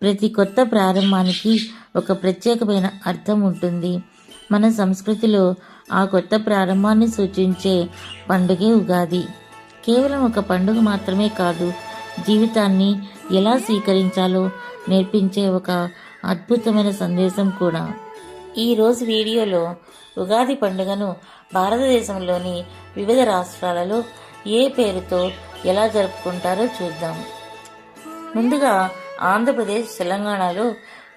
ప్రతి కొత్త ప్రారంభానికి ఒక ప్రత్యేకమైన అర్థం ఉంటుంది. మన సంస్కృతిలో ఆ కొత్త ప్రారంభాన్ని సూచించే పండుగే ఉగాది. కేవలం ఒక పండుగ మాత్రమే కాదు, జీవితాన్ని ఎలా స్వీకరించాలో నేర్పించే ఒక అద్భుతమైన సందేశం కూడా. ఈరోజు వీడియోలో ఉగాది పండుగను భారతదేశంలోని వివిధ రాష్ట్రాలలో ఏ పేరుతో ఎలా జరుపుకుంటారో చూద్దాం. ముందుగా ఆంధ్రప్రదేశ్, తెలంగాణలో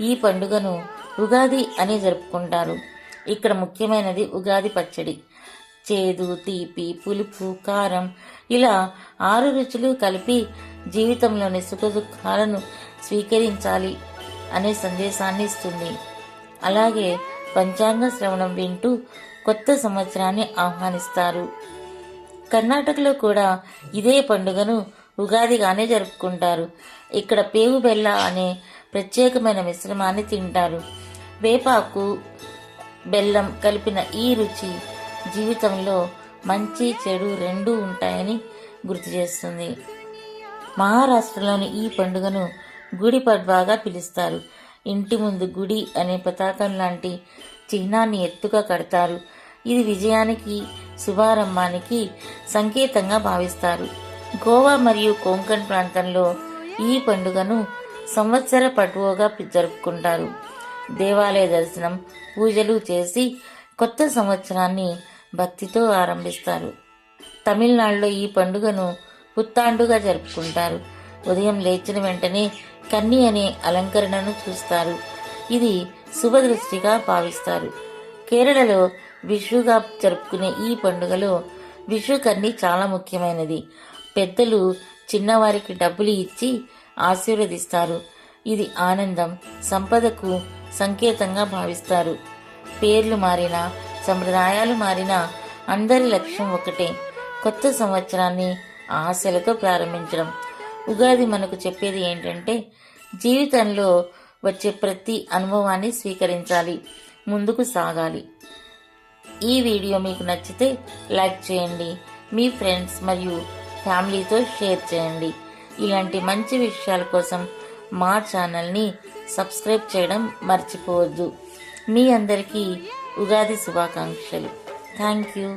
ఈ పండుగను ఉగాది అని జరుపుకుంటారు. ఇక్కడ ముఖ్యమైనది ఉగాది పచ్చడి. చేదు, తీపి, పులుపు, కారం ఇలా 6 రుచులు కలిపి జీవితంలోని సుఖదుఖాలను స్వీకరించాలి అనే సందేశాన్ని ఇస్తుంది. అలాగే పంచాంగ శ్రవణం వింటూ కొత్త సంవత్సరాన్ని ఆహ్వానిస్తారు. కర్ణాటకలో కూడా ఇదే పండుగను ఉగాదిగానే జరుపుకుంటారు. ఇక్కడ పేగు బెల్ల అనే ప్రత్యేకమైన మిశ్రమాన్ని తింటారు. వేపాకు, బెల్లం కలిపిన ఈ రుచి జీవితంలో మంచి చెడు రెండూ ఉంటాయని గుర్తు చేస్తుంది. మహారాష్ట్రలోని ఈ పండుగను గుడి పడ్వాగా పిలుస్తారు. ఇంటి ముందు గుడి అనే పతాకం లాంటి చిహ్నాన్ని ఎత్తుగా కడతారు. ఇది విజయానికి, శుభారంభానికి సంకేతంగా భావిస్తారు. గోవా మరియు కొంకణ్ ప్రాంతంలో ఈ పండుగను సంవత్సర పట్వోగా జరుపుకుంటారు. దేవాలయ దర్శనం, పూజలు చేసి కొత్త సంవత్సరాన్ని భక్తితో ఆరంభిస్తారు. తమిళనాడులో ఈ పండుగను పుత్తాండుగా జరుపుకుంటారు. ఉదయం లేచిన వెంటనే కన్ని అనే అలంకరణను చూస్తారు. ఇది శుభదృష్టిగా భావిస్తారు. కేరళలో విషుగా జరుపుకునే ఈ పండుగలో విషు కన్ని చాలా ముఖ్యమైనది. పెద్దలు చిన్నవారికి డబ్బులు ఇచ్చి ఆశీర్వదిస్తారు. ఇది ఆనందం, సంపదకు సంకేతంగా భావిస్తారు. పేర్లు మారినా, సంప్రదాయాలు మారినా అందరి లక్ష్యం ఒకటే, కొత్త సంవత్సరాన్ని ఆశలతో ప్రారంభించడం. ఉగాది మనకు చెప్పేది ఏంటంటే, జీవితంలో వచ్చే ప్రతి అనుభవాన్ని స్వీకరించాలి, ముందుకు సాగాలి. ఈ వీడియో మీకు నచ్చితే లైక్ చేయండి, మీ ఫ్రెండ్స్ మరియు ఫ్యామిలీతో షేర్ చేయండి. ఇలాంటి మంచి విషయాల కోసం మా ఛానల్ని సబ్స్క్రైబ్ చేయడం మర్చిపోవద్దు. మీ అందరికీ ఉగాది శుభాకాంక్షలు. Thank you.